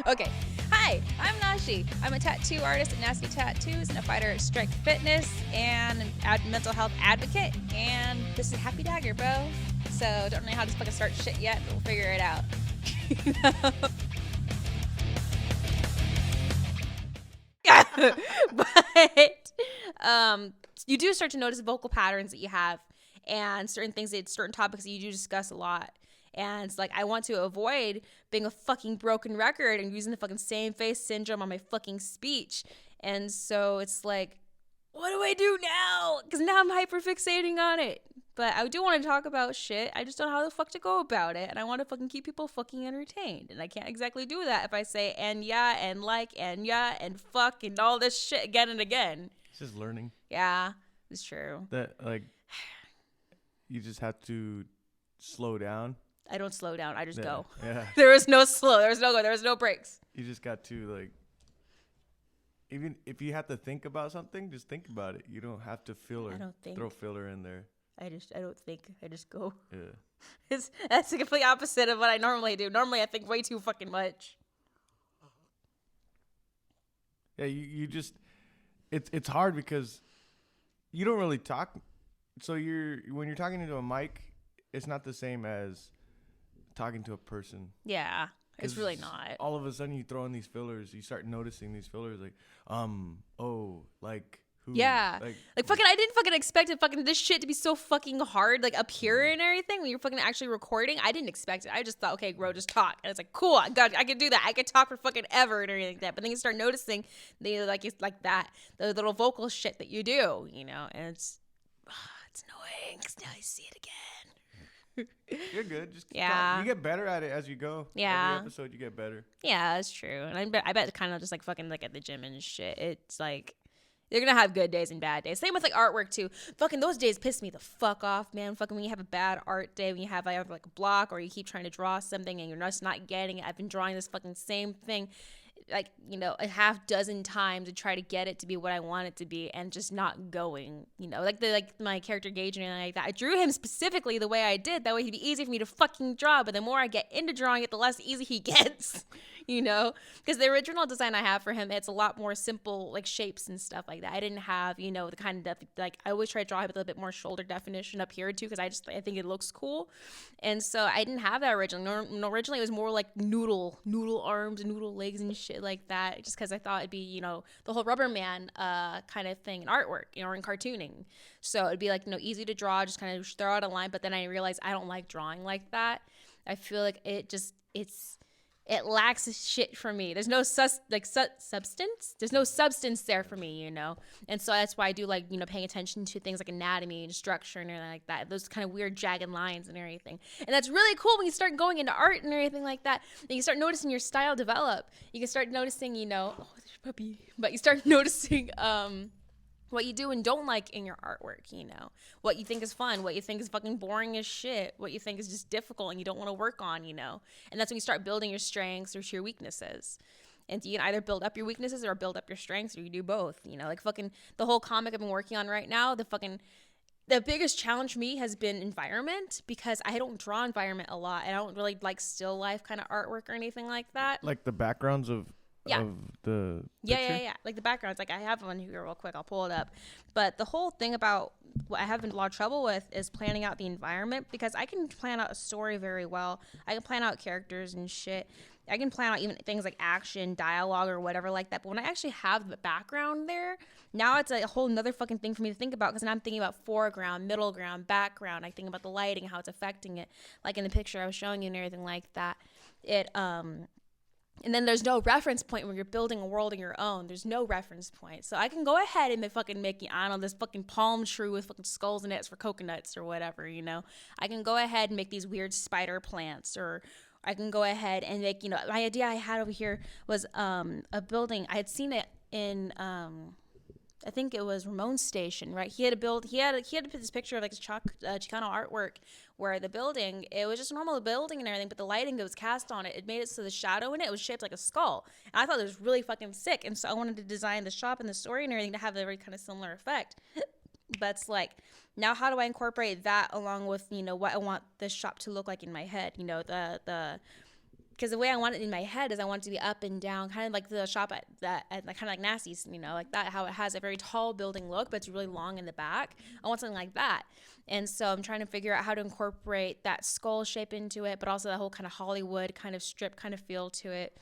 Okay. Hi, I'm Nashi. I'm a tattoo artist at Nasty Tattoos and a fighter at Strike Fitness and an mental health advocate. And this is Happy Dagger, bro. So don't know how to fucking start shit yet, but we'll figure it out. But you do start to notice vocal patterns that you have and certain things that certain topics that you do discuss a lot. And it's like, I want to avoid being a fucking broken record and using the fucking same face syndrome on my fucking speech. And so it's like, what do I do now? Because now I'm hyperfixating on it. But I do want to talk about shit. I just don't know how the fuck to go about it. And I want to fucking keep people fucking entertained. And I can't exactly do that if I say and yeah and like and yeah and fuck and all this shit again and again. It's just learning. Yeah, it's true. That, like, you just have to slow down. I don't slow down. I just go. Yeah. There is no slow. There was no go. There was no breaks. You just got to, like, even if you have to think about something, just think about it. You don't have to filler. I don't think. Throw filler in there. I don't think. I just go. Yeah. That's the complete opposite of what I normally do. Normally I think way too fucking much. Yeah, you just, it's hard because you don't really talk. So when you're talking into a mic, it's not the same as talking to a person. Yeah, it's really not. All of a sudden you throw in these fillers, you start noticing these fillers like, like who? Yeah. Like fucking, I didn't fucking expect it fucking this shit to be so fucking hard, like up here and everything when you're fucking actually recording. I didn't expect it. I just thought, okay, bro, just talk. And it's like, cool, I can do that. I can talk for fucking ever and everything like that. But then you start noticing the the little vocal shit that you do, you know, and it's annoying because now I see it again. You're good. Just yeah. You get better at it as you go. Yeah. Every episode you get better. Yeah, that's true. And I bet kind of just like fucking like at the gym and shit. It's like you're gonna have good days and bad days. Same with like artwork too. Fucking those days piss me the fuck off, man. Fucking when you have a bad art day, when you have like a block or you keep trying to draw something and you're just not getting it. I've been drawing this fucking same thing like, you know, a half dozen times to try to get it to be what I want it to be and just not going, you know, like my character Gage and like that. I drew him specifically the way I did. That way he'd be easy for me to fucking draw. But the more I get into drawing it, the less easy he gets, you know, because the original design I have for him, it's a lot more simple, like shapes and stuff like that. I didn't have, you know, the kind of like I always try to draw him with a little bit more shoulder definition up here too, because I think it looks cool. And so I didn't have that originally. Originally it was more like noodle arms and noodle legs and shit like that, just because I thought it'd be, you know, the whole rubber man kind of thing in artwork, you know, or in cartooning. So it'd be like, you know, easy to draw, just kind of throw out a line. But then I realized I don't like drawing like that. I feel like it lacks shit for me. There's no substance. There's no substance there for me, you know? And so that's why I do like, you know, paying attention to things like anatomy and structure and everything like that. Those kind of weird jagged lines and everything. And that's really cool when you start going into art and everything like that. And you start noticing your style develop. You can start noticing, you know, oh, there's a puppy. But you start noticing what you do and don't like in your artwork, you know, what you think is fun, what you think is fucking boring as shit, what you think is just difficult and you don't want to work on, you know, and that's when you start building your strengths or your weaknesses. And you can either build up your weaknesses or build up your strengths, or you do both, you know, like fucking the whole comic I've been working on right now, the biggest challenge for me has been environment, because I don't draw environment a lot. I don't really like still life kind of artwork or anything like that. Like the backgrounds of the picture? Yeah. Like the backgrounds. Like I have one here real quick. I'll pull it up. But the whole thing about what I have a lot of trouble with is planning out the environment, because I can plan out a story very well. I can plan out characters and shit. I can plan out even things like action, dialogue, or whatever like that. But when I actually have the background there, now it's a whole nother fucking thing for me to think about, because then I'm thinking about foreground, middle ground, background. I think about the lighting, how it's affecting it. Like in the picture I was showing you and everything like that. And then there's no reference point when you're building a world of your own. There's no reference point. So I can go ahead and fucking make, I don't know, this fucking palm tree with fucking skulls in it for coconuts or whatever, you know. I can go ahead and make these weird spider plants, or I can go ahead and make, you know, my idea I had over here was a building. I had seen it in I think it was Ramon's station, right? He had to put this picture of like Chicano artwork where the building, it was just a normal building and everything, but the lighting that was cast on it, it made it so the shadow in it was shaped like a skull. And I thought it was really fucking sick. And so I wanted to design the shop and the story and everything to have a very kind of similar effect. But it's like, now how do I incorporate that along with, you know, what I want this shop to look like in my head? You know, the because the way I want it in my head is I want it to be up and down, kind of like the shop at like kind of like Nasty's, you know, like that, how it has a very tall building look, but it's really long in the back. I want something like that. And so I'm trying to figure out how to incorporate that skull shape into it, but also that whole kind of Hollywood kind of strip kind of feel to it.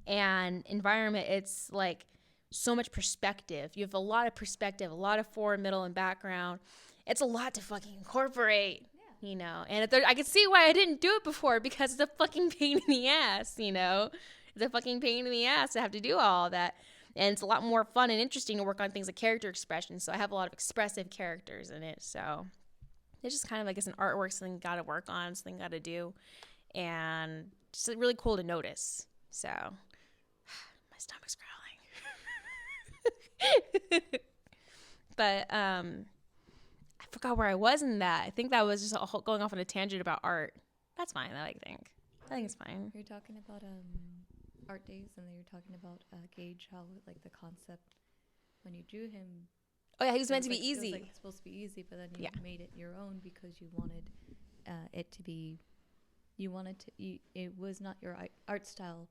And environment, it's like so much perspective. You have a lot of perspective, a lot of forward, middle, and background. It's a lot to fucking incorporate. You know, and I can see why I didn't do it before, because it's a fucking pain in the ass, you know. It's a fucking pain in the ass to have to do all that. And it's a lot more fun and interesting to work on things like character expression. So I have a lot of expressive characters in it. So it's just kind of, I guess, an artwork, something got to work on, something got to do. And just really cool to notice. So my stomach's growling. But, I forgot where I was in that. I think that was just going off on a tangent about art. That's fine, I think it's fine. You're talking about art days, and then you're talking about Gage, how like the concept when you drew him. Oh yeah, he was meant to be easy. It was like supposed to be easy, but then you made it your own because you wanted it to be. You wanted to. It was not your art style.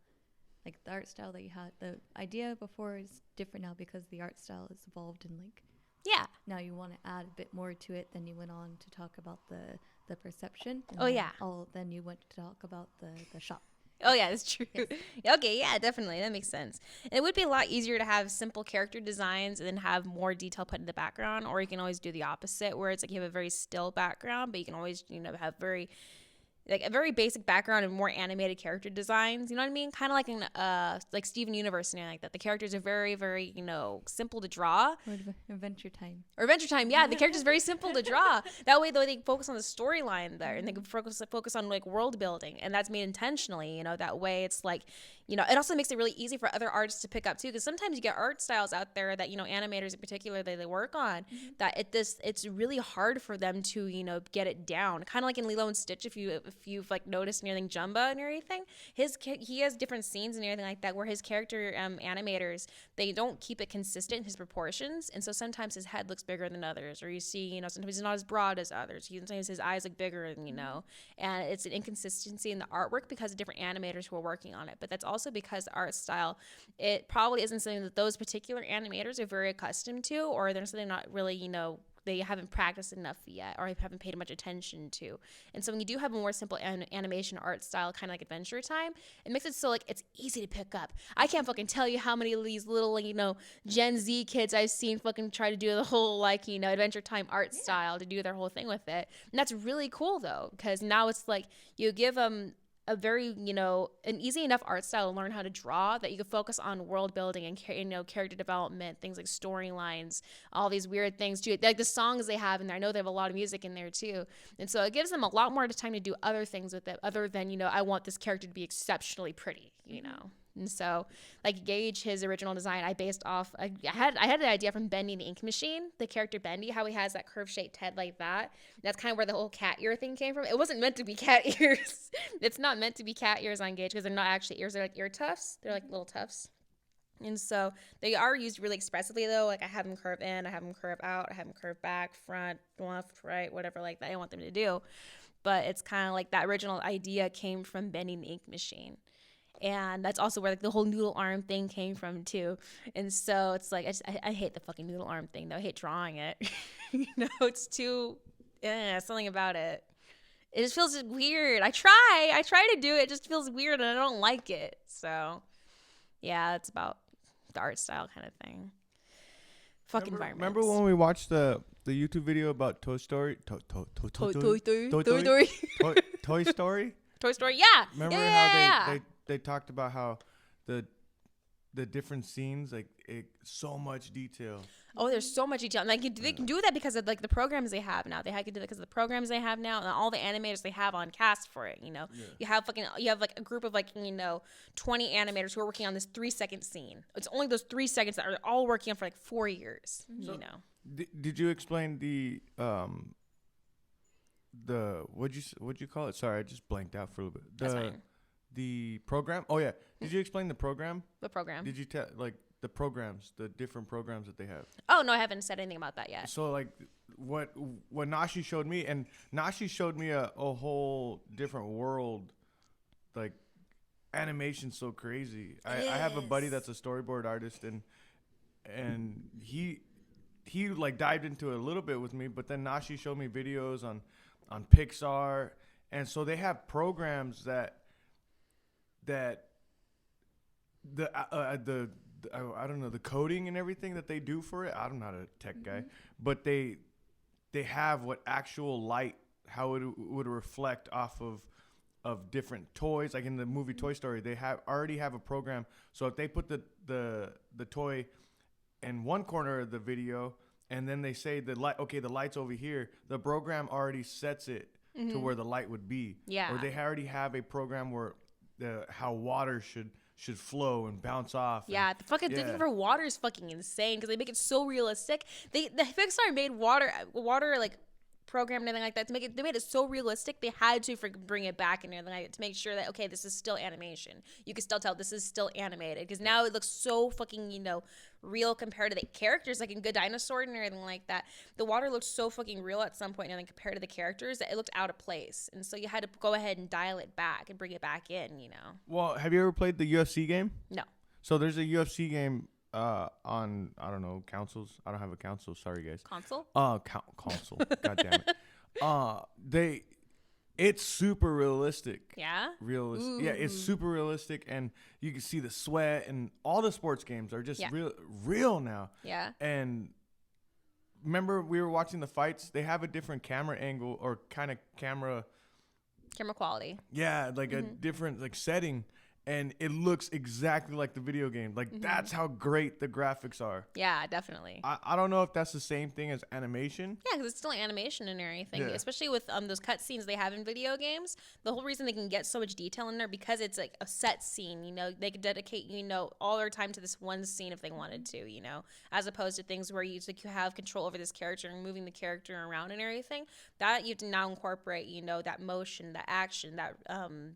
Like the art style that you had, the idea before is different now because the art style has evolved and like. Yeah. Now you want to add a bit more to it. Then you went on to talk about the perception. Oh yeah. Then you went to talk about the shop. Oh yeah, that's true. Yes. Okay, yeah, definitely, that makes sense. And it would be a lot easier to have simple character designs and then have more detail put in the background, or you can always do the opposite, where it's like you have a very still background, but you can always have a very basic background and more animated character designs. You know what I mean? Kind of like in like Steven Universe and like that. The characters are very, very simple to draw. Or Adventure Time. Or Adventure Time, yeah. The character's very simple to draw. That way, though, they focus on the storyline there, and they can focus on like world building, and that's made intentionally. You know, that way it's like, it also makes it really easy for other artists to pick up too, because sometimes you get art styles out there that animators in particular they work on that it's really hard for them to get it down. Kind of like in Lilo and Stitch, if you've like noticed and everything, Jumba and everything, he has different scenes and everything like that where his character animators, they don't keep it consistent in his proportions, and so sometimes his head looks bigger than others, or you see sometimes he's not as broad as others, sometimes his eyes look bigger, and it's an inconsistency in the artwork because of different animators who are working on it. But that's also because the art style, it probably isn't something that those particular animators are very accustomed to, or they're something not really they haven't practiced enough yet, or haven't paid much attention to. And so when you do have a more simple animation art style, kind of like Adventure Time, it makes it so like it's easy to pick up. I can't fucking tell you how many of these little Gen Z kids I've seen fucking try to do the whole Adventure Time art style to do their whole thing with it. And that's really cool though, because now it's like you give them a very, an easy enough art style to learn how to draw that you can focus on world building and, character development, things like storylines, all these weird things too. Like the songs they have in there. I know they have a lot of music in there too. And so it gives them a lot more time to do other things with it other than, I want this character to be exceptionally pretty, And so, like Gage, his original design, I based off. I had the idea from Bendy the Ink Machine, the character Bendy, how he has that curve-shaped head like that. That's kind of where the whole cat ear thing came from. It wasn't meant to be cat ears. It's not meant to be cat ears on Gage because they're not actually ears. They're like ear tufts. They're like little tufts. And so they are used really expressively though. Like I have them curve in, I have them curve out, I have them curve back, front, left, right, whatever like that I want them to do. But it's kind of like that original idea came from Bendy the Ink Machine. And that's also where like the whole noodle arm thing came from too. And so it's like I hate the fucking noodle arm thing though. I hate drawing it. It's too something about it. It just feels weird. I try to do it. It just feels weird and I don't like it. So yeah, it's about the art style kind of thing. Fuck environments. Remember when we watched the YouTube video about Toy Story? Toy Story? Toy Story, yeah. Remember how they talked about how the different scenes, like so much detail. Oh, there's so much detail. Like they can do that because of like the programs they have now. They had to do that because of the programs they have now and all the animators they have on cast for it. Yeah. You have like a group of 20 animators who are working on this 3-second scene. It's only those 3 seconds that are all working on for like 4 years. So did you explain the what'd you call it? Sorry, I just blanked out for a little bit. That's fine. The program? Oh yeah. Did you explain the program? The program. Did you tell the programs, the different programs that they have? Oh no, I haven't said anything about that yet. So like what Nashi showed me, and Nashi showed me a whole different world, like animation's so crazy. I have a buddy that's a storyboard artist, and he like dived into it a little bit with me, but then Nashi showed me videos on Pixar, and so they have programs that the I don't know, the coding and everything that they do for it. I'm not a tech guy, but they have what actual light, how it would reflect off of different toys. Like in the movie Toy Story, they already have a program. So if they put the toy in one corner of the video, and then they say the light's over here, the program already sets it to where the light would be. Yeah. Or they already have a program where how water should flow and bounce off. Yeah, the fucking thing for water is fucking insane because they make it so realistic. The Pixar made water like program and everything like that to make it. They made it so realistic. They had to bring it back and everything like that to make sure that okay, this is still animation. You can still tell this is still animated because now it looks so fucking real compared to the characters. Like in Good Dinosaur and everything like that, the water looked so fucking real at some point and then compared to the characters that it looked out of place. And so you had to go ahead and dial it back and bring it back in. Well, have you ever played the UFC game? No. So there's a UFC game on, I don't know, consoles. I don't have a console. Sorry, guys. Console? Console. God damn it. It's super realistic. Yeah? Realistic. Ooh. Yeah, it's super realistic, and you can see the sweat, and all the sports games are just real now. Yeah. And remember, we were watching the fights. They have a different camera angle or kind of camera quality. Yeah, like a different setting. And it looks exactly like the video game. Like, that's how great the graphics are. Yeah, definitely. I don't know if that's the same thing as animation. Yeah, because it's still animation and everything. Yeah. Especially with those cutscenes they have in video games. The whole reason they can get so much detail in there because it's like a set scene. They could dedicate all their time to this one scene if they wanted to. As opposed to things where you have control over this character and moving the character around and everything. That you have to now incorporate. That motion, that action, that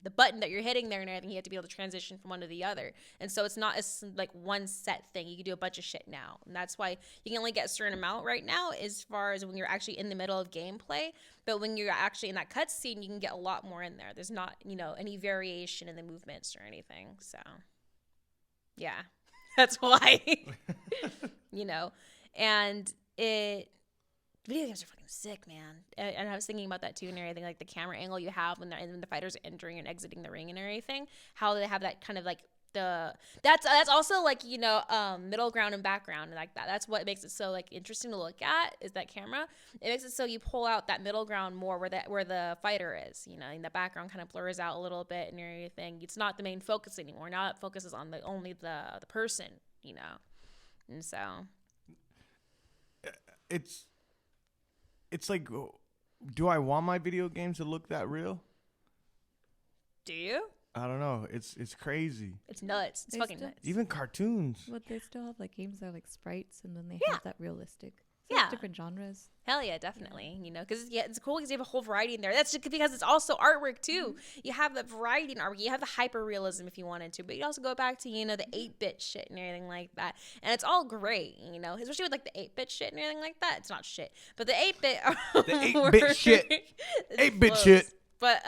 the button that you're hitting there and everything. You have to be able to transition from one to the other, and so it's not as like one set thing. You can do a bunch of shit now, and that's why you can only get a certain amount right now as far as when you're actually in the middle of gameplay. But when you're actually in that cutscene, you can get a lot more in there. There's not any variation in the movements or anything. So yeah, that's why and video games are fucking sick, man. And I was thinking about that too and everything, like the camera angle you have when the fighters are entering and exiting the ring and everything, how they have that kind of like that's also like middle ground and background and like that. That's what makes it so like interesting to look at is that camera. It makes it so you pull out that middle ground more where the fighter is, and the background kind of blurs out a little bit and everything. It's not the main focus anymore. Now it focuses on only the person, and so it's like, do I want my video games to look that real? Do you? I don't know. It's crazy. It's nuts. It's fucking nuts. Even cartoons. But they still have like games that are like sprites, and then they have that realistic. So Yeah. different genres. Hell yeah, definitely. Because it's cool because you have a whole variety in there. That's just because it's also artwork too. You have the variety in artwork. You have the hyper realism if you wanted to, but you also go back to the 8-bit shit and everything like that. And it's all great, especially with like the 8-bit shit and everything like that. It's not shit, but the 8-bit, the 8-bit shit, 8-bit shit. But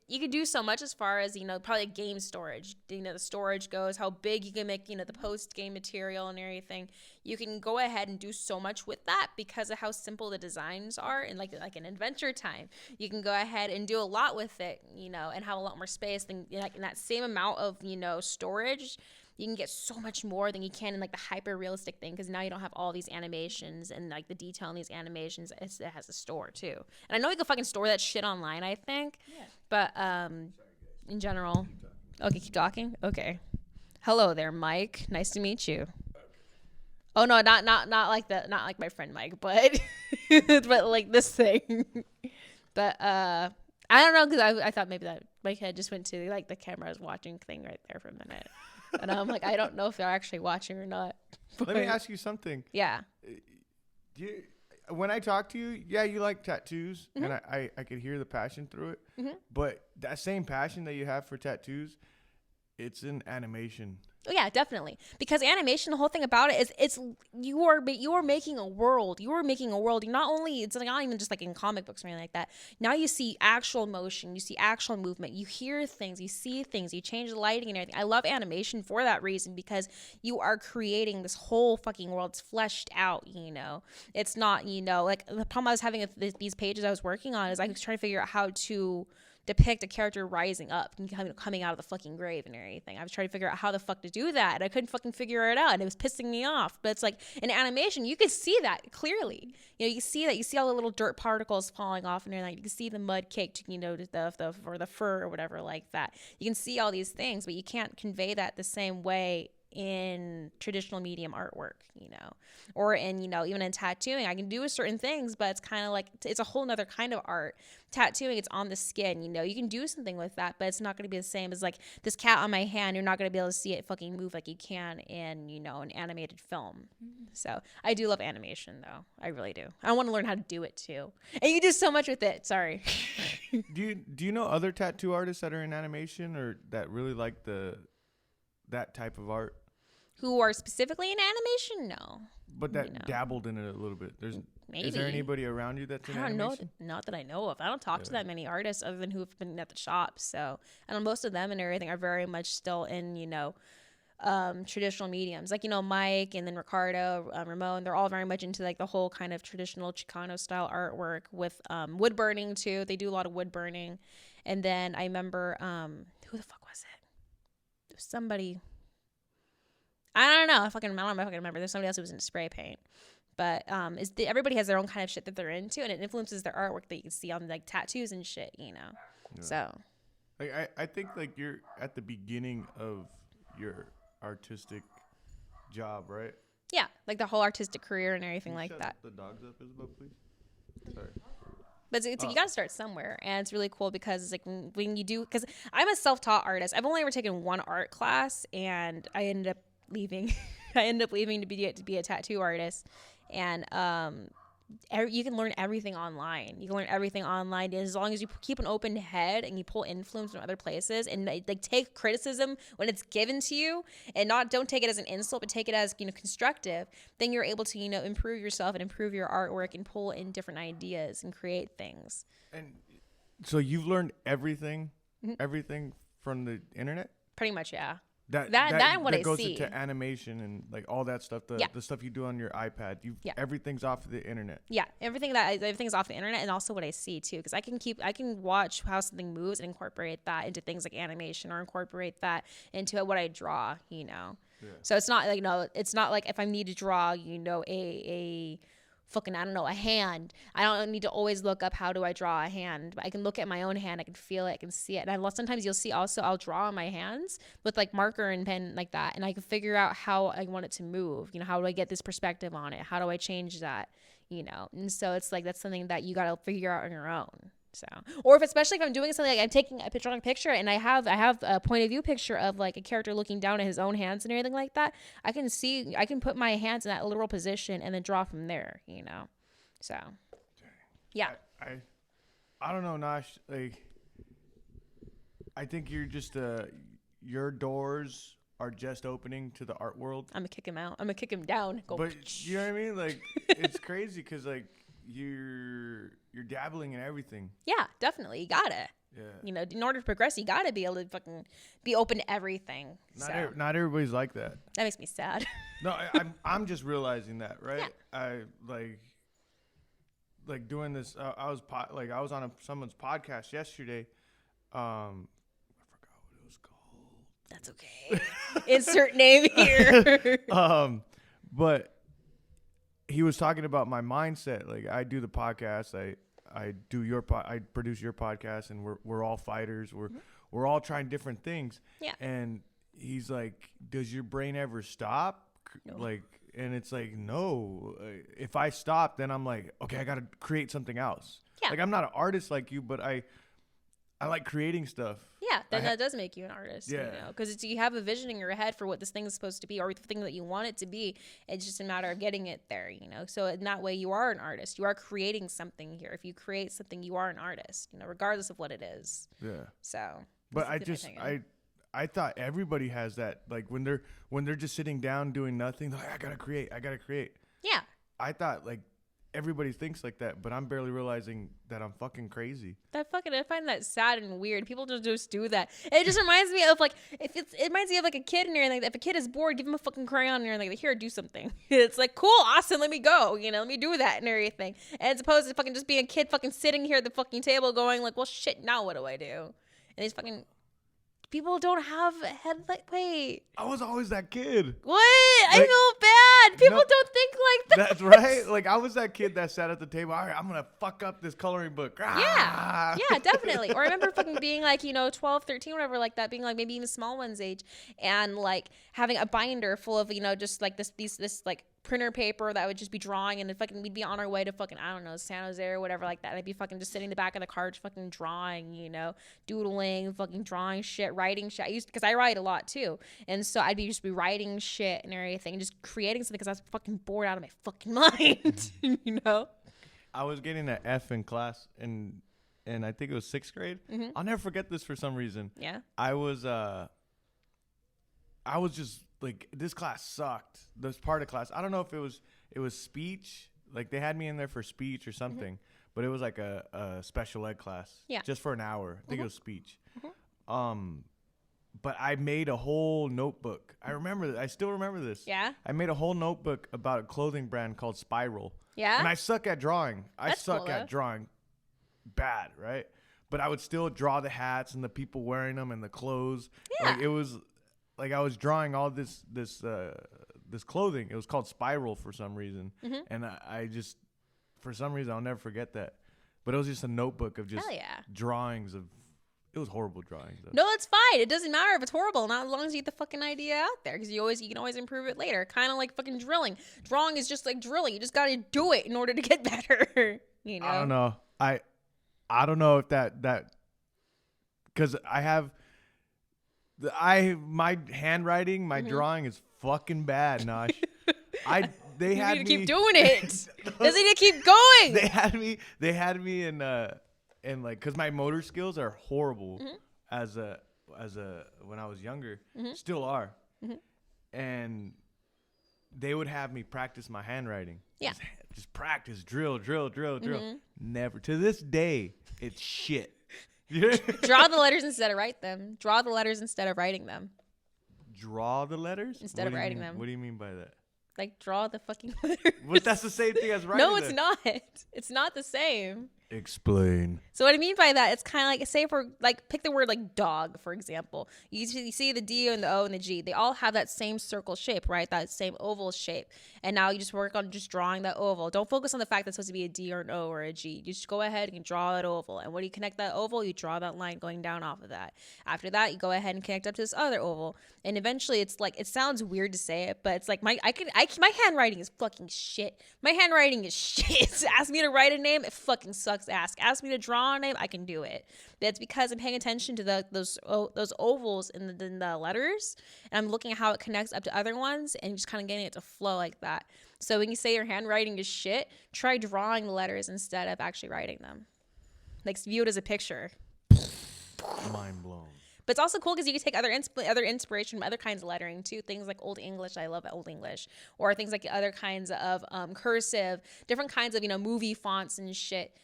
you can do so much as far as probably game storage. The storage goes, how big you can make the post game material and everything. You can go ahead and do so much with that because of how simple the designs are. And like an Adventure Time, you can go ahead and do a lot with it, and have a lot more space than like in that same amount of storage. You can get so much more than you can in like the hyper realistic thing because now you don't have all these animations and like the detail in these animations. It has a store too, and I know you can fucking store that shit online. I think, but in general, okay, keep talking. Okay, hello there, Mike. Nice to meet you. Oh no, not like my friend Mike, but but like this thing. But I don't know because I thought maybe that Mike had just went to like the camera's watching thing right there for a minute. And I'm like, I don't know if they're actually watching or not. Let me ask you something. Yeah. When I talk to you, you like tattoos, and I could hear the passion through it. But that same passion that you have for tattoos, it's in animation. Oh yeah, definitely. Because animation, the whole thing about it is you are making a world. You are making a world. You not only it's not even just like in comic books or anything like that. Now you see actual motion, you see actual movement, you hear things, you see things, you change the lighting and everything. I love animation for that reason because you are creating this whole fucking world. It's fleshed out, you know. It's not, you know, like the problem I was having with these pages I was working on is I was trying to figure out how to depict a character rising up and coming out of the fucking grave and everything. I was trying to figure out how the fuck to do that, and I couldn't fucking figure it out, and it was pissing me off. But it's like in animation, you can see that clearly. You know, you see that. You see all the little dirt particles falling off, and like you can see the mud caked, you know, the or the fur or whatever like that. You can see all these things, but you can't convey that the same way in traditional medium artwork, you know, or in, you know, even in tattooing. I can do certain things, but it's kind of like it's a whole nother kind of art. Tattooing, it's on the skin, you know, you can do something with that, but it's not going to be the same as like this cat on my hand. You're not going to be able to see it fucking move like you can in, you know, an animated film. So I do love animation though. I really do. I want to learn how to do it too, and you do so much with it. Sorry. Do you know other tattoo artists that are in animation or that really like that type of art? Who are specifically in animation? No. But that dabbled in it a little bit. Maybe. Is there anybody around you that's in animation? Not that I know of. I don't talk to that many artists other than who've been at the shop. So, and most of them and everything are very much still in, you know, traditional mediums. Like, you know, Mike and then Ricardo, Ramon, they're all very much into like the whole kind of traditional Chicano style artwork with wood burning too. They do a lot of wood burning. And then I remember, who the fuck was it? It was somebody. I don't know if I can remember. There's somebody else who was into spray paint, but everybody has their own kind of shit that they're into, and it influences their artwork that you can see on like tattoos and shit, you know. Yeah. So, like I think like you're at the beginning of your artistic job, right? Yeah, like the whole artistic career and everything like that. The dogs up, Isabel, please. Sorry. But you got to start somewhere, and it's really cool because it's like when you do, because I'm a self-taught artist. I've only ever taken one art class, and I ended up leaving. I ended up leaving to be a tattoo artist, and you can learn everything online. You can learn everything online as long as you keep an open head and you pull influence from other places and like take criticism when it's given to you, and don't take it as an insult, but take it as, you know, constructive. Then you're able to, you know, improve yourself and improve your artwork and pull in different ideas and create things. And so you've learned everything from the internet? Pretty much, yeah. That goes into animation and like all that stuff. The stuff you do on your iPad. Everything's off the internet. Yeah, everything's off the internet, and also what I see too, because I can watch how something moves and incorporate that into things like animation, or incorporate that into what I draw. You know, so it's not like it's not like if I need to draw, you know, a fucking, I don't know, a hand. I don't need to always look up how do I draw a hand, but I can look at my own hand. I can feel it. I can see it. And sometimes you'll see also I'll draw on my hands with like marker and pen like that. And I can figure out how I want it to move. You know, how do I get this perspective on it? How do I change that? You know? And so it's like, that's something that you got to figure out on your own. So, or especially if I'm doing something like I'm taking a picture and I have a point of view picture of like a character looking down at his own hands and everything like that, I can put my hands in that literal position and then draw from there, you know. So, yeah. I don't know, Nash. Like, I think you're just your doors are just opening to the art world. I'm gonna kick him out. I'm gonna kick him down. But you know what I mean? Like, it's crazy because like you're dabbling in everything. Yeah, definitely. You gotta. Yeah. You know, in order to progress, you gotta be able to fucking be open to everything. Not everybody's like that. That makes me sad. No, I'm just realizing that, right? Yeah. I like doing this. I was on someone's podcast yesterday. I forgot what it was called. That's okay. Insert name here. But he was talking about my mindset. Like, I do the podcast. I produce your podcast, and we're all fighters. We're all trying different things. Yeah. And he's like, "Does your brain ever stop?" No. Like, and it's like, no. If I stop, then I'm like, okay, I got to create something else. Yeah. Like, I'm not an artist like you, but I like creating stuff. Yeah, then that does make you an artist. Yeah. You know, because you have a vision in your head for what this thing is supposed to be, or the thing that you want it to be. It's just a matter of getting it there, you know. So in that way, you are an artist. You are creating something here. If you create something, you are an artist, you know, regardless of what it is. Yeah. So. But I I thought everybody has that. Like when they're just sitting down doing nothing, they're like, I gotta create. Yeah. I thought like everybody thinks like that, but I'm barely realizing that I'm fucking crazy. I find that sad and weird. People just do that. It just reminds me of like it reminds me of like a kid and everything. If a kid is bored, give him a fucking crayon and everything. Like, here, do something. It's like, cool, awesome, let me go. Let me do that and everything. And as opposed to fucking just being a kid fucking sitting here at the fucking table going like, well, shit, now what do I do? And these fucking people don't have a head like, wait. I was always that kid. What? Like, I feel bad. People no, don't think like that. That's right. Like I was that kid that sat at the table. All right, I'm gonna fuck up this coloring book. Yeah, definitely. Or I remember fucking being like, 12, 13, whatever like that, being like maybe even small one's age, and like having a binder full of, just like this like printer paper that would just be drawing, and fucking we'd be on our way to fucking, I don't know, San Jose or whatever like that. And I'd be fucking just sitting in the back of the car just fucking drawing, doodling, fucking drawing shit, writing shit. Because I write a lot too. And so I'd be writing shit and everything, and just creating something because I was fucking bored out of my fucking mind, I was getting an F in class and I think it was 6th grade. Mm-hmm. I'll never forget this for some reason. Yeah. I was just like, this class sucked. This part of class, I don't know if it was speech. Like they had me in there for speech or something, but it was like a special ed class. Yeah. Just for an hour. I think it was speech. But I made a whole notebook. I still remember this. Yeah. I made a whole notebook about a clothing brand called Spiral. Yeah. And I suck at drawing. I suck cool, at drawing bad, right? But I would still draw the hats and the people wearing them and the clothes. Yeah. Like it was like I was drawing all this clothing. It was called Spiral for some reason. Mm-hmm. And I just, for some reason, I'll never forget that. But it was just a notebook of just drawings of, it was horrible drawings. Though. No, it's fine. It doesn't matter if it's horrible, not as long as you get the fucking idea out there, because you can always improve it later. Kind of like fucking drilling. Drawing is just like drilling. You just got to do it in order to get better. I don't know. I don't know if that because my handwriting, my drawing is fucking bad, Nash. They had me keep doing it. Does he need to keep going? They had me in like, cause my motor skills are horrible as a when I was younger, still are, and they would have me practice my handwriting. Yeah, just practice, drill. Never to this day, it's shit. Draw the letters instead of write them. Draw the letters instead of writing them. Draw the letters instead of writing them. What do you mean by that? Like draw the fucking letters. But that's the same thing as writing. No, it's not. It's not the same. Explain. So what I mean by that, it's kind of like, say for like, pick the word like dog, for example. You see the D and the O and the G. They all have that same circle shape, right? That same oval shape. And now you just work on just drawing that oval. Don't focus on the fact that it's supposed to be a D or an O or a G. You just go ahead and draw that oval. And when you connect that oval, you draw that line going down off of that. After that, you go ahead and connect up to this other oval. And eventually, it's like, it sounds weird to say it, but it's like my handwriting is fucking shit. My handwriting is shit. Ask me to write a name, it fucking sucks ass. Ask me to draw a name, I can do it. That's because I'm paying attention to those ovals in the letters, and I'm looking at how it connects up to other ones, and just kind of getting it to flow like that. So when you say your handwriting is shit, try drawing the letters instead of actually writing them. Like, view it as a picture. Mind blown. But it's also cool because you can take other inspiration from other kinds of lettering too. Things like Old English. I love Old English. Or things like other kinds of cursive, different kinds of, movie fonts and shit.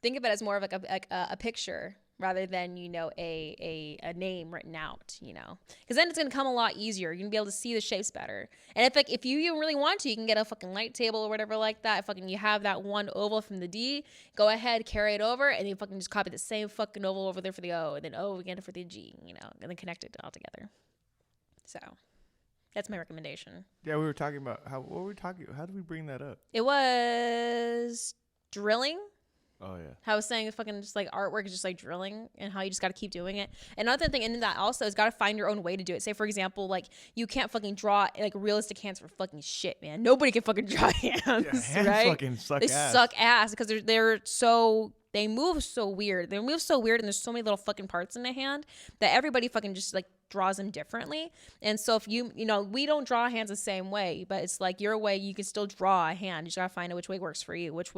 Think of it as more of like a picture rather than, a name written out, because then it's going to come a lot easier. You're going to be able to see the shapes better. And if you even really want to, you can get a fucking light table or whatever like that. If you have that one oval from the D, go ahead, carry it over, and you fucking just copy the same fucking oval over there for the O, and then O again for the G, and then connect it all together. So that's my recommendation. Yeah, we were talking about how did we bring that up? It was drilling. Oh, yeah. How I was saying fucking just like artwork is just like drilling, and how you just got to keep doing it. Another thing in that also is got to find your own way to do it. Say, for example, like you can't fucking draw like realistic hands for fucking shit, man. Nobody can fucking draw hands, hands right? Fucking suck they ass. suck ass because they move so weird. They move so weird, and there's so many little fucking parts in the hand that everybody fucking just like draws them differently. And so if you know, we don't draw hands the same way, but it's like your way, you can still draw a hand. You just gotta find out which way works for you, which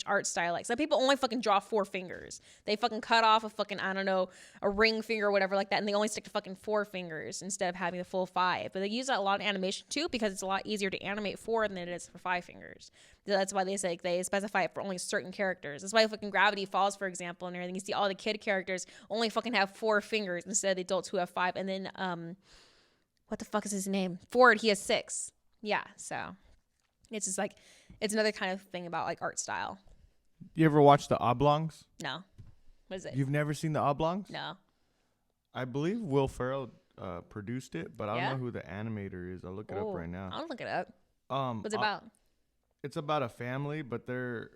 art style. Like some people only fucking draw 4 fingers. They fucking cut off a fucking, I don't know, a ring finger or whatever like that, and they only stick to fucking 4 fingers instead of having the full 5. But they use that a lot in animation too, because it's a lot easier to animate 4 than it is for 5 fingers. That's why they say, like, they specify it for only certain characters. That's why fucking Gravity Falls, for example, and everything. You see all the kid characters only fucking have 4 fingers instead of the adults who have 5. And then what the fuck is his name? Ford, he has 6. Yeah, so it's just like, it's another kind of thing about like art style. You ever watch the Oblongs? No. What is it? You've never seen the Oblongs? No. I believe Will Ferrell produced it, but I don't know who the animator is. I'll look it up right now. I'll look it up. What's it about? It's about a family, but they're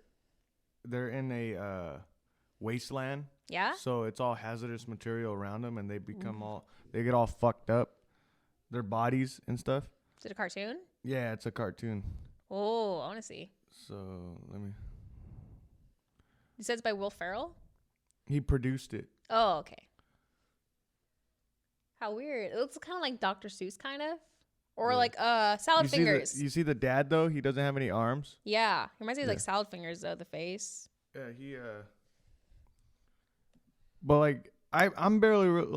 in a wasteland. Yeah. So it's all hazardous material around them, and they become they get all fucked up, their bodies and stuff. Is it a cartoon? Yeah, it's a cartoon. Oh, I want to see. So let me. You said it's by Will Ferrell? He produced it. Oh, okay. How weird. It looks kind of like Dr. Seuss, kind of. Or like Salad Fingers. You see the dad, though? He doesn't have any arms. Yeah. He reminds me of like Salad Fingers, though, the face. Yeah, But like, I'm barely,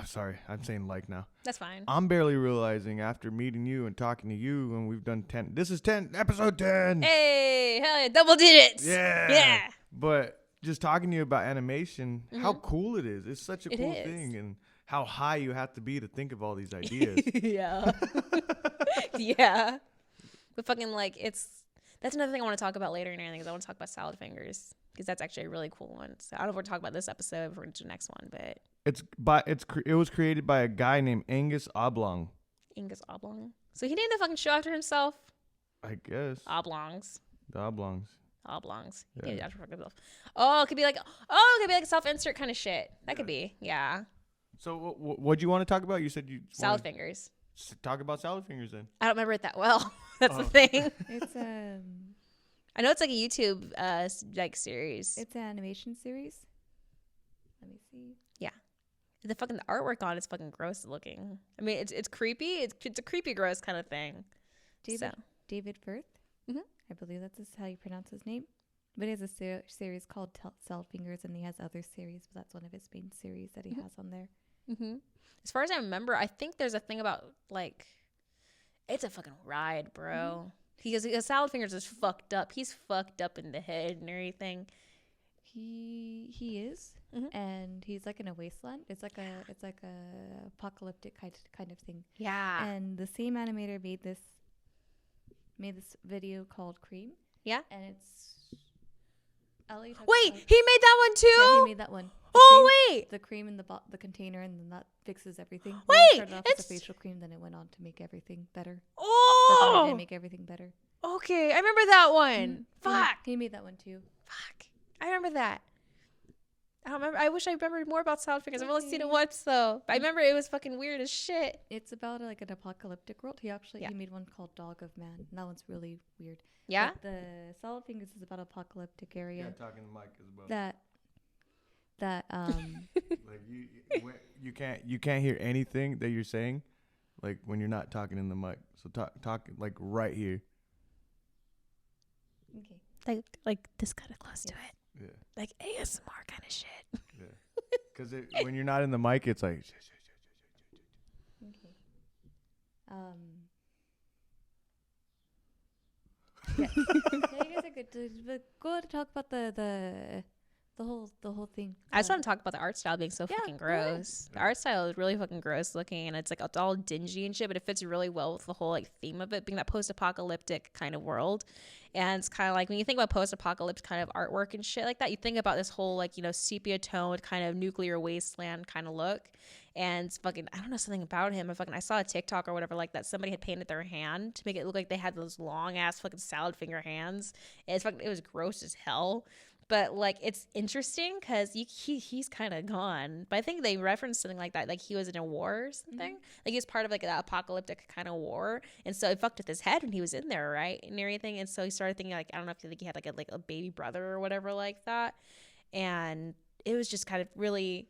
sorry, I'm saying like now. That's fine. I'm barely realizing after meeting you and talking to you, and we've done 10. This is 10, episode 10. Hey, hell yeah, double digits. Yeah. Yeah. But just talking to you about animation, how cool it is. It's such a cool thing. And how high you have to be to think of all these ideas. Yeah. Yeah. But fucking like, that's another thing I want to talk about later in anything, is I want to talk about Salad Fingers, because that's actually a really cool one. So I don't know if we're talking about this episode, if we're going to do the next one, but it was created by a guy named Angus Oblong. Angus Oblong. So he named the fucking show after himself? I guess. Oblongs. The Oblongs. Oblongs. Yeah. Named it after himself. Oh, it could be like a self-insert kind of shit. That could be. Yeah. So what do you want to talk about? You said you Salad Fingers. Talk about Salad Fingers then. I don't remember it that well. That's the thing. It's I know it's like a YouTube like series. It's an animation series. Let me see. Yeah. The artwork on it's fucking gross looking. I mean, it's creepy. It's a creepy gross kind of thing. David Firth. Mm-hmm. I believe that's how you pronounce his name. But he has a series called Salad Fingers, and he has other series, but that's one of his main series that he has on there. Mm-hmm. As far as I remember, I think there's a thing about, like, it's a fucking ride, bro. Because Salad Fingers is fucked up. He's fucked up in the head and everything. He is, and he's like in a wasteland. It's like a apocalyptic kind of thing. Yeah. And the same animator made this video called Cream. Yeah. And it's Wait, he made that one too? Yeah, he made that one. Wait. The cream in the container, and then that fixes everything. Wait, it started off as a facial cream, then it went on to make everything better. Oh. It didn't make everything better. Okay, I remember that one. Fuck. He made that one too. Fuck. I remember that. I don't remember. I wish I remembered more about Salad Fingers. I've only seen it once though. But I remember it was fucking weird as shit. It's about like an apocalyptic world. He made one called Dog of Man, and that one's really weird. Yeah. But the Salad Fingers is about apocalyptic area. Yeah, talking to Mike as well. That like you can't hear anything that you're saying, like when you're not talking in the mic. So talk like right here. Okay. Like this kind of close to it. Yeah. Like ASMR kind of shit. Yeah. Because when you're not in the mic, it's like. Okay. Yeah. Yeah, you guys are good. But go ahead and talk about the whole thing. I just want to talk about the art style being so fucking gross. The art style is really fucking gross looking, and it's like it's all dingy and shit, but it fits really well with the whole like theme of it being that post-apocalyptic kind of world. And it's kind of like when you think about post-apocalyptic kind of artwork and shit like that, you think about this whole like, you know, sepia toned kind of nuclear wasteland kind of look. And it's fucking, I don't know something about him. I saw a TikTok or whatever like that. Somebody had painted their hand to make it look like they had those long ass fucking salad finger hands. And it was gross as hell. But like it's interesting because he's kind of gone. But I think they referenced something like that, like he was in a war or something. Like he was part of like an apocalyptic kind of war, and so it fucked with his head when he was in there, right, and everything. And so he started thinking like, I don't know if you think he had like a baby brother or whatever like that, and it was just kind of really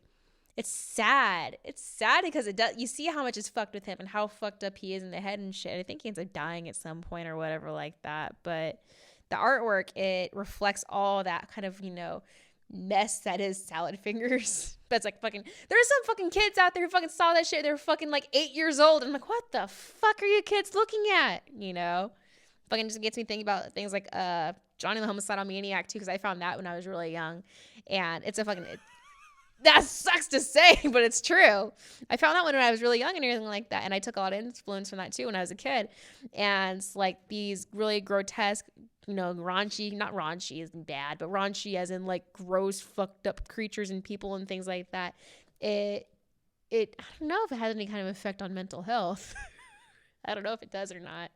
It's sad. It's sad because it does. You see how much is fucked with him and how fucked up he is in the head and shit. I think he ends up dying at some point or whatever like that. But the artwork, it reflects all that kind of, mess that is Salad Fingers. But it's like fucking, there's some fucking kids out there who fucking saw that shit. They're fucking like 8 years old. And I'm like, what the fuck are you kids looking at? Fucking just gets me thinking about things like Johnny the Homicidal Maniac too, because I found that when I was really young. And it's a fucking... that sucks to say, but it's true. I found that when I was really young and everything like that. And I took a lot of influence from that too when I was a kid. And like these really grotesque, raunchy, not raunchy isn't bad, but raunchy as in like gross, fucked up creatures and people and things like that. I don't know if it has any kind of effect on mental health. I don't know if it does or not.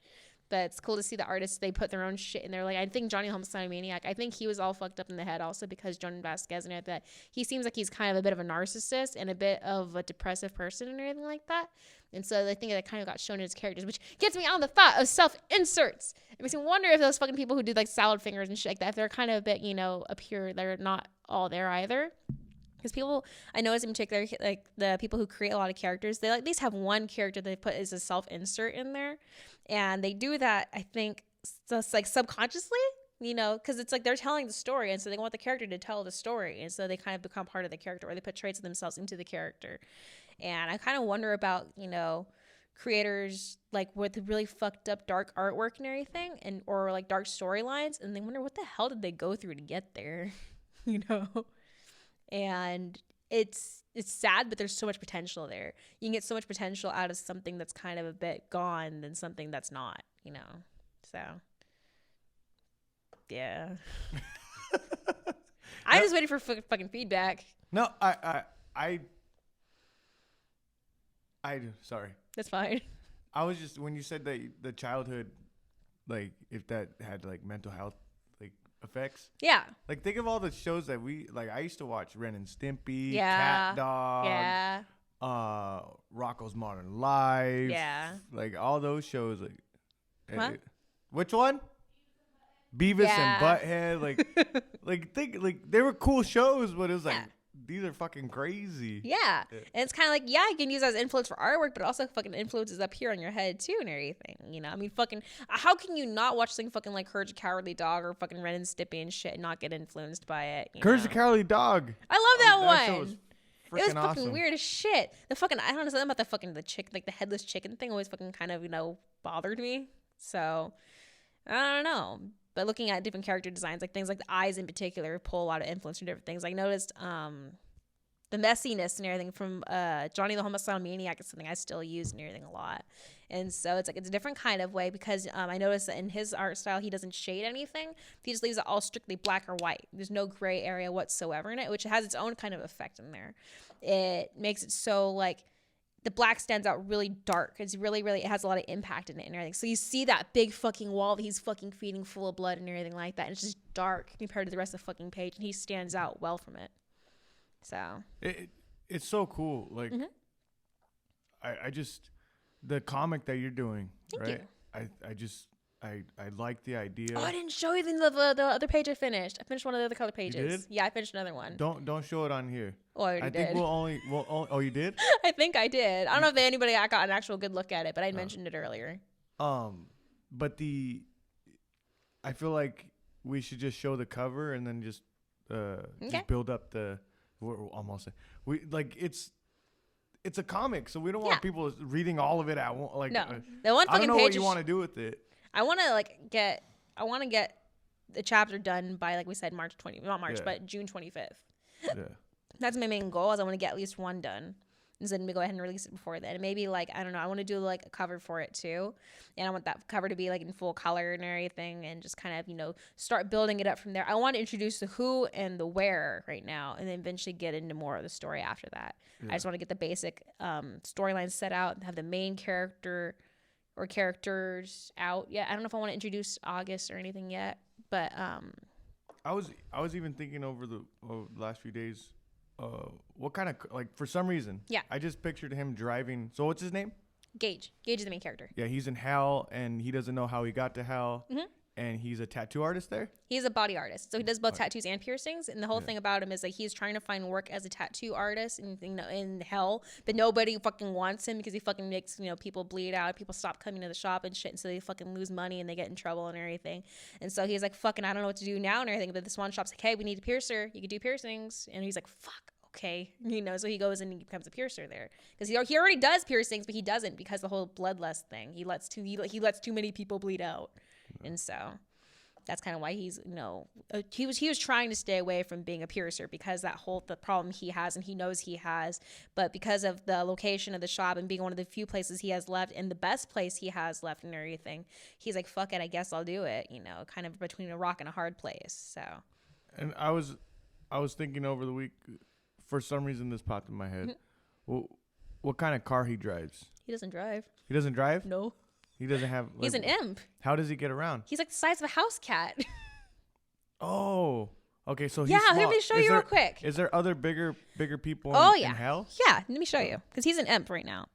But it's cool to see the artists, they put their own shit in there. Like, I think Johnny Homicidal Maniac, I think he was all fucked up in the head also because Joan Vasquez and that he seems like he's kind of a bit of a narcissist and a bit of a depressive person and everything like that. And so I think that kind of got shown in his characters, which gets me on the thought of self-inserts. It makes me wonder if those fucking people who do like salad fingers and shit like that, if they're kind of a bit, up here, they're not all there either. Because people, I notice in particular, like the people who create a lot of characters, they like at least have one character they put as a self-insert in there. And they do that, I think, just like subconsciously, because it's like they're telling the story. And so they want the character to tell the story. And so they kind of become part of the character, or they put traits of themselves into the character. And I kind of wonder about, creators like with really fucked up dark artwork and everything, and or like dark storylines. And they wonder what the hell did they go through to get there, And it's sad, but there's so much potential there. You can get so much potential out of something that's kind of a bit gone than something that's not, So, yeah. I just waited for fucking feedback. No, I sorry. That's fine. I was just, when you said that the childhood, like if that had like mental health effects. Yeah. Like think of all the shows that I used to watch Ren and Stimpy, Yeah. Cat Dog, Yeah. Rocko's Modern Life. Yeah. Like all those shows What? Which one? Beavis and Butthead. Like they were cool shows, but it was like these are fucking crazy. Yeah. And it's kind of like, you can use that as influence for artwork, but also fucking influences up here on your head too and everything. I mean, fucking, how can you not watch something fucking like Courage the Cowardly Dog or fucking Ren and Stimpy and shit and not get influenced by it? Courage the Cowardly Dog. I love that one. Show was it was fucking awesome. Weird as shit. The fucking, I don't know, something about the chick, like the headless chicken thing always fucking kind of, bothered me. So, I don't know. But looking at different character designs, like things like the eyes in particular, pull a lot of influence from different things. I noticed the messiness and everything from Johnny the Homicidal Maniac is something I still use and everything a lot. And so it's a different kind of way because I noticed that in his art style, he doesn't shade anything. He just leaves it all strictly black or white. There's no gray area whatsoever in it, which has its own kind of effect in there. It makes it so like the black stands out really dark. It's really, really, it has a lot of impact in it and everything. So you see that big fucking wall that he's fucking feeding full of blood and everything like that. And it's just dark compared to the rest of the fucking page. And he stands out well from it. So. It's so cool. Like, I just, the comic that you're doing, Thank right? you. I like the idea. Oh, I didn't show you the other page I finished. I finished one of the other color pages. You did? Yeah, I finished another one. Don't show it on here. Oh, I already did. think oh, you did? I think I did. I don't know if anybody got an actual good look at it, but I mentioned it earlier. But I feel like we should just show the cover and then just build up it's a comic, so we don't want people reading all of it at once. Like, no, the one fucking page. I don't know what you want to do with it. I want to get the chapter done by, like we said, but June 25th. Yeah. That's my main goal. Is I want to get at least one done. And then we go ahead and release it before then. And maybe I don't know, I want to do like a cover for it too. And I want that cover to be like in full color and everything and just kind of, start building it up from there. I want to introduce the who and the where right now and then eventually get into more of the story after that. Yeah. I just want to get the basic storyline set out and have the main character or characters out. Yeah, I don't know if I want to introduce August or anything yet, but I was even thinking over the last few days what kind of, like, for some reason, I just pictured him driving. So what's his name? Gage is the main character. Yeah, he's in hell and he doesn't know how he got to hell. and he's a tattoo artist there. He's a body artist, so he does both tattoos and piercings. And the whole thing about him is like he's trying to find work as a tattoo artist in hell, but nobody fucking wants him because he fucking makes people bleed out, people stop coming to the shop and shit, and so they fucking lose money and they get in trouble and everything. And so he's like, fucking, I don't know what to do now and everything. But this one shop's like, hey, we need a piercer. You can do piercings, and he's like, fuck. Okay, so he goes and he becomes a piercer there because he already does piercings, but he doesn't because the whole bloodlust thing. He lets too many people bleed out, and so that's kind of why he's he was trying to stay away from being a piercer because the problem he has and he knows he has, but because of the location of the shop and being one of the few places he has left and the best place he has left and everything, he's like, fuck it, I guess I'll do it. Kind of between a rock and a hard place. So, and I was thinking over the week. For some reason, this popped in my head. What kind of car he drives? He doesn't drive. He doesn't drive? No. He doesn't have... He's an imp. How does he get around? He's like the size of a house cat. Oh. Okay, so he's yeah, small. let me show you real quick. Is there other bigger people in hell? Yeah, let me show you. Because he's an imp right now.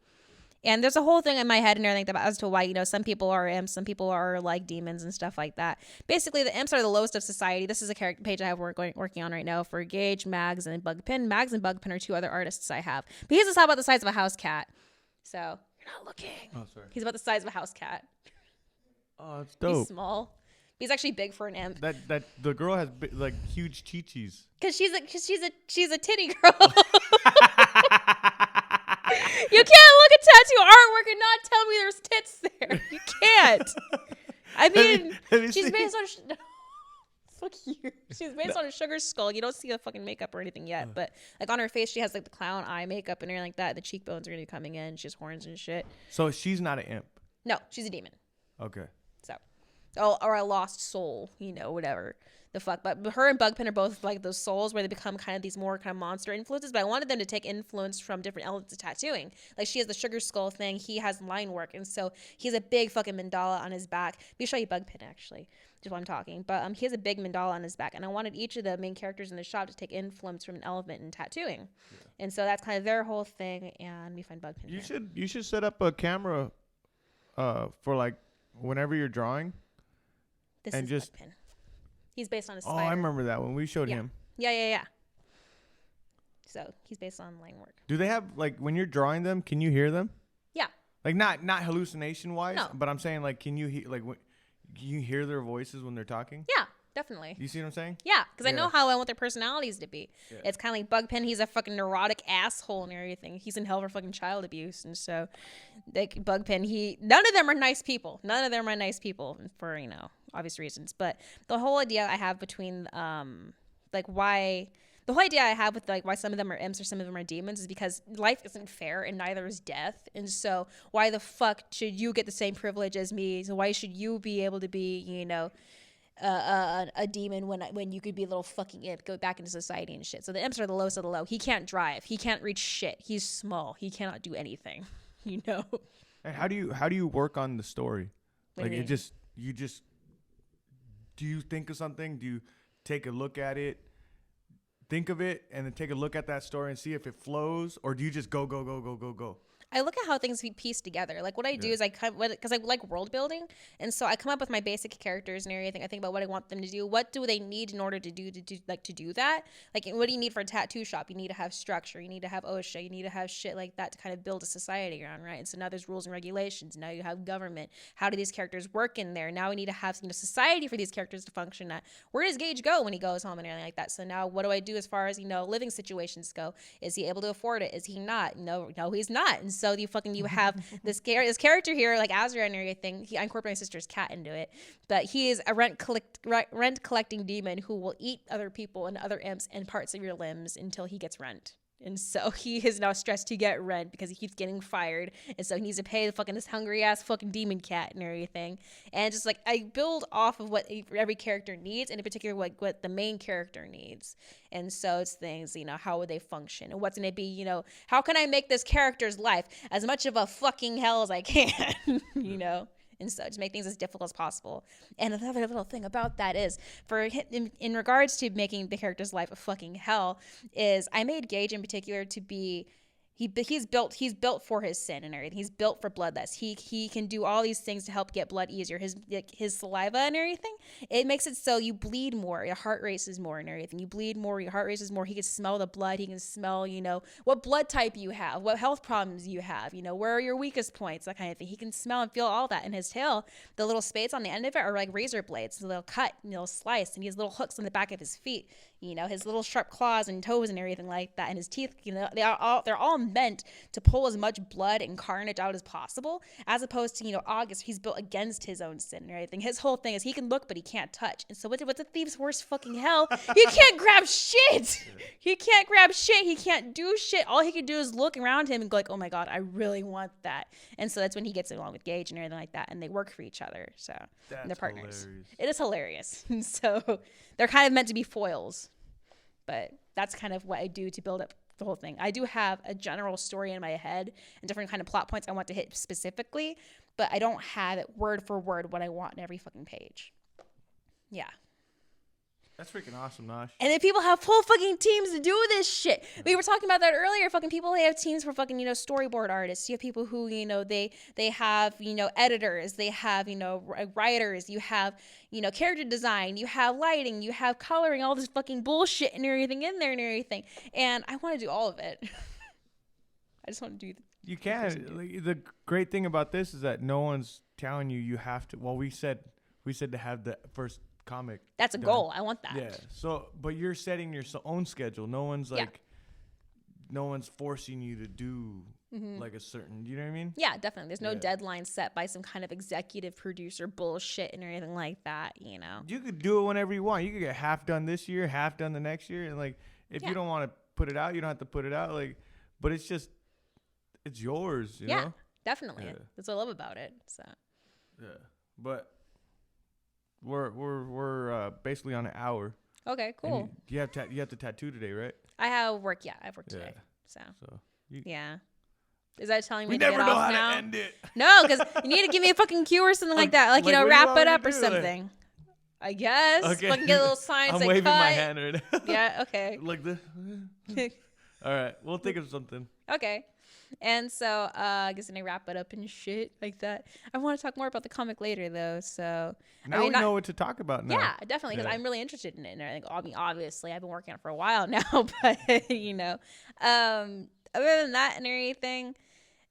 And there's a whole thing in my head and everything as to why, some people are imps, some people are like demons and stuff like that. Basically, the imps are the lowest of society. This is a character page I have working on right now for Gage, Mags, and Bugpin. Mags and Bugpin are two other artists I have. But he's about the size of a house cat. So, you're not looking. Oh, sorry. He's about the size of a house cat. Oh, that's dope. He's small. He's actually big for an imp. That the girl has huge chichis. Because she's a titty girl. You can't look at tattoo artwork and not tell me there's tits there. You can't. I mean, she's based on... Fuck you. She's based on a sugar skull. You don't see the fucking makeup or anything yet. But like on her face, she has like the clown eye makeup and everything like that. The cheekbones are going to be coming in. She has horns and shit. So she's not an imp? No, she's a demon. Okay. So... or a lost soul, whatever the fuck. But her and Bugpin are both like those souls where they become kind of these more kind of monster influences. But I wanted them to take influence from different elements of tattooing. Like she has the sugar skull thing. He has line work. And so he has a big fucking mandala on his back. Let me show you Bugpin actually, just while I'm talking. But he has a big mandala on his back. And I wanted each of the main characters in the shop to take influence from an element in tattooing. Yeah. And so that's kind of their whole thing. And let me find Bugpin. You should set up a camera for like whenever you're drawing. This is Bugpin. He's based on a spider. Oh, I remember that when we showed him. Yeah. So he's based on line work. Do they have like when you're drawing them? Can you hear them? Yeah. Like not hallucination wise, no. But I'm saying like, can you can you hear their voices when they're talking? Yeah, definitely. You see what I'm saying? Yeah, because I know how I want their personalities to be. Yeah. It's kind of like Bugpin. He's a fucking neurotic asshole and everything. He's in hell for fucking child abuse, and so like Bugpin, none of them are nice people. None of them are nice people for obvious reasons. But the whole idea I have between the whole idea I have with like why some of them are imps or some of them are demons is because life isn't fair and neither is death. And so why the fuck should you get the same privilege as me? So why should you be able to be, a demon when you could be a little fucking imp, go back into society and shit? So the imps are the lowest of the low. He can't drive. He can't reach shit. He's small. He cannot do anything. And how do you work on the story? Like do you think of something? Do you take a look at it? Think of it and then take a look at that story and see if it flows, or do you just go? I look at how things piece together. Like what I do is because I like world building, and so I come up with my basic characters and everything. I think about what I want them to do. What do they need in order to do that? Like what do you need for a tattoo shop? You need to have structure. You need to have OSHA. You need to have shit like that to kind of build a society around, right? And so now there's rules and regulations. Now you have government. How do these characters work in there? Now we need to have society for these characters to function at. Where does Gage go when he goes home and everything like that? So now what do I do as far as living situations go? Is he able to afford it? Is he not? No, he's not. And so you have this character here, like Azra and everything. I incorporate my sister's cat into it, but he is a rent collecting demon who will eat other people and other imps and parts of your limbs until he gets rent. And so he is now stressed to get rent because he keeps getting fired. And so he needs to pay this hungry ass fucking demon cat and everything. And just like I build off of what every character needs, and in particular what the main character needs. And so it's things, how would they function? And what's going to be, how can I make this character's life as much of a fucking hell as I can, And so just make things as difficult as possible. And another little thing about that is, in regards to making the character's life a fucking hell, is I made Gage in particular to be He's built for his sin and everything. He's built for bloodlust. He can do all these things to help get blood easier. His saliva and everything, it makes it so you bleed more. Your heart races more and everything. You bleed more. Your heart races more. He can smell the blood. He can smell, what blood type you have, what health problems you have, where are your weakest points, that kind of thing. He can smell and feel all that. In his tail, the little spades on the end of it are like razor blades. So they'll cut, they'll slice, and he has little hooks on the back of his feet. His little sharp claws and toes and everything like that. And his teeth, they're all meant to pull as much blood and carnage out as possible, as opposed to, August, he's built against his own sin and everything. His whole thing is he can look, but he can't touch. And so what's a thief's worst fucking hell? He can't grab shit. He can't grab shit. He can't do shit. All he can do is look around him and go like, oh my God, I really want that. And so that's when he gets along with Gage and everything like that. And they work for each other. So they're partners. Hilarious. It is hilarious. So they're kind of meant to be foils. But that's kind of what I do to build up the whole thing. I do have a general story in my head and different kind of plot points I want to hit specifically, but I don't have it word for word what I want in every fucking page. Yeah. That's freaking awesome, Nash. And then people have full fucking teams to do this shit. We were talking about that earlier. Fucking people, they have teams for fucking, storyboard artists. You have people who, they have, editors. They have, writers. You have, character design. You have lighting. You have coloring, all this fucking bullshit and everything in there and everything. And I want to do all of it. I just want to do You can. The great thing about this is that no one's telling you have to. Well, we said to have the first comic. That's a done. goal. I want that. Yeah. So, but you're setting your own schedule. No one's no one's forcing you to do like a certain. You know what I mean? Yeah, definitely. There's no deadline set by some kind of executive producer bullshit and everything like that. You could do it whenever you want. You could get half done this year, half done the next year, and if you don't want to put it out, you don't have to put it out. But it's yours. You know? Definitely. Yeah. That's what I love about it. So. Yeah, but. We're basically on an hour. Okay, cool. And you have the tattoo today, right? I have work. Yeah, I have work today. So yeah. Is that telling me we to never get know off how now? to end it. No, because you need to give me a fucking cue or something like that. Like wrap it up or something. I guess. Okay. Fucking get a little sign. I'm like, waving cut. my hand right now. Yeah. Okay. Like this. All right, we'll think of something. Okay. And so I guess I wrap it up and shit like that. I want to talk more about the comic later though. So now we know what to talk about now. Yeah, definitely, because I'm really interested in it. And obviously I've been working on it for a while now, but other than that and everything,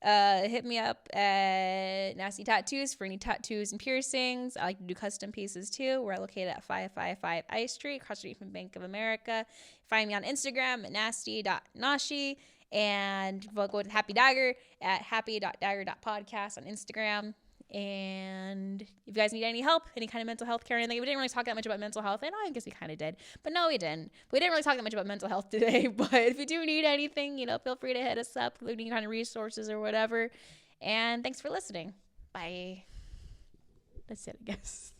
hit me up at Nasty Tattoos for any tattoos and piercings. I like to do custom pieces too. We're located at 555 I Street, across the street from Bank of America. Find me on Instagram at nasty.nashi. And we'll go to Happy Dagger at happy.dagger.podcast on Instagram. And if you guys need any help, any kind of mental health care or anything, we didn't really talk that much about mental health. And I guess we kind of did. But no, we didn't. We didn't really talk that much about mental health today. But if you do need anything, feel free to hit us up, including kind of resources or whatever. And thanks for listening. Bye. That's it, I guess.